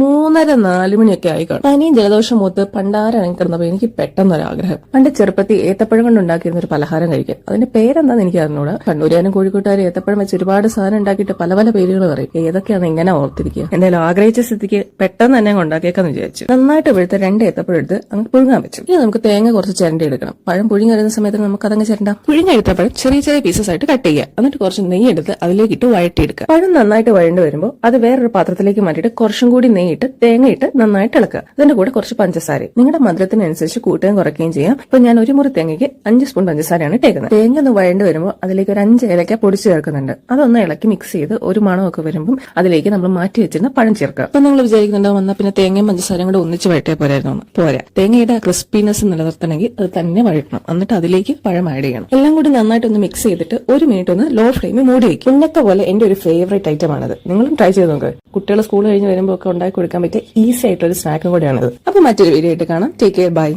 3:30-4 മണിയൊക്കെ ആയി കാണും. പനിയും ജലദോഷം മൂത്ത് പണ്ടാരം കിടന്നപ്പോ എനിക്ക് പെട്ടെന്നൊരാഗ്രഹം. പണ്ട് ചെറുപ്പത്തിൽ ഏത്തപ്പഴം കൊണ്ട് ഉണ്ടാക്കിയിരുന്ന ഒരു പലഹാരം കഴിക്കാൻ. അതിന്റെ പേരെന്താന്ന് എനിക്ക് അറിഞ്ഞൂടാ. കണ്ണൂരാനും കോഴിക്കോട്ടുകാരും ഏത്തപ്പഴം വെച്ച് ഒരുപാട് സാധനം ഉണ്ടാക്കിയിട്ട് പല പല പേരുകൾ പറയും. ഏതൊക്കെയാണ് ഇങ്ങനെ ഓർത്തിരിക്കുക. എന്തായാലും ആഗ്രഹിച്ച സ്ഥിതിക്ക് പെട്ടെന്ന് തന്നെ ഉണ്ടാക്കിയേക്കാന്ന് വിചാരിച്ചു. നന്നായിട്ട് വെളുത്ത 2 ഏത്തപ്പഴം എടുത്ത് അങ്ങ് പുഴുങ്ങാൻ വെച്ചു. ഇനി നമുക്ക് തേങ്ങ കുറച്ച് ചിരണ്ടി എടുക്കണം. പഴം പുഴുങ്ങി വരുന്ന സമയത്ത് നമുക്ക് അതങ്ങ് ചിരണ്ടാം. പുഴുങ്ങി എടുത്തപ്പഴം ചെറിയ ചെറിയ പീസസ് ആയിട്ട് കട്ട് ചെയ്യുക. എന്നിട്ട് കുറച്ച് നെയ്യ് എടുത്ത് അതിലേക്ക് ഇട്ട് വഴറ്റിയെടുക്കുക. പഴം നന്നായിട്ട് വഴണ്ട് വരുമ്പോൾ അത് വേറൊരു പാത്രത്തിലേക്ക് മാറ്റിയിട്ട് കുറച്ചും കൂടി നെയ്യിട്ട് തേങ്ങയിട്ട് നന്നായിട്ട് ഇളക്കുക. അതിന്റെ കൂടെ കുറച്ച് പഞ്ചസാര നിങ്ങളുടെ മധുരത്തിനനുസരിച്ച് കൂട്ടുകയും കുറയ്ക്കുകയും ചെയ്യാം. ഇപ്പൊ ഞാൻ 1 മുറി തേങ്ങയ്ക്ക് 5 സ്പൂൺ പഞ്ചസാരയാണ് ഇട്ടേക്കുന്നത്. തേങ്ങ ഒന്ന് വഴണ്ട് വരുമ്പോൾ അതിലേക്ക് ഒരു 5 ഏലക്ക പൊടിച്ച് ചേർക്കുന്നുണ്ട്. അതൊന്ന് ഇളക്കി മിക്സ് ചെയ്ത് ഒരു മണമൊക്കെ വരുമ്പോൾ അതിലേക്ക് നമ്മൾ മാറ്റി വെച്ചിരുന്ന പഴം ചേർക്കുക. അപ്പൊ നിങ്ങൾ വിചാരിക്കുന്നുണ്ടോ വന്നാൽ പിന്നെ തേങ്ങയും പഞ്ചസാരയും കൂടെ ഒന്നിച്ച് വഴറ്റിയാൽ പോരായിരുന്നു? പോരാ. തേങ്ങയുടെ ക്രിസ്പിനെസ് നിലനിർത്തണമെങ്കിൽ അത് തന്നെ വഴറ്റണം. എന്നിട്ട് അതിലേക്ക് പഴം ആഡ് ചെയ്യണം. എല്ലാം കൂടി നന്നായിട്ടൊന്ന് മിക്സ് ചെയ്തിട്ട് 1 മിനിറ്റ് ഒന്ന് ലോ ഫ്ലെയിമിൽ മൂടി വയ്ക്കും. ഇന്നത്തെ പോലെ എന്റെ ഒരു ഫേവറേറ്റ് ഐറ്റം ആണത്. നിങ്ങളും ട്രൈ ചെയ്ത് നോക്കുക. കുട്ടികൾ സ്കൂൾ കഴിഞ്ഞ് വരുമ്പോൾ ഒക്കെ ഉണ്ടാക്കി കൊടുക്കാൻ പറ്റിയ ഈസി ആയിട്ടൊരു സ്നാക്കും കൂടെയാണിത്. അപ്പൊ മറ്റൊരു വീഡിയോ ആയിട്ട് കാണാം. Take care. ബൈ.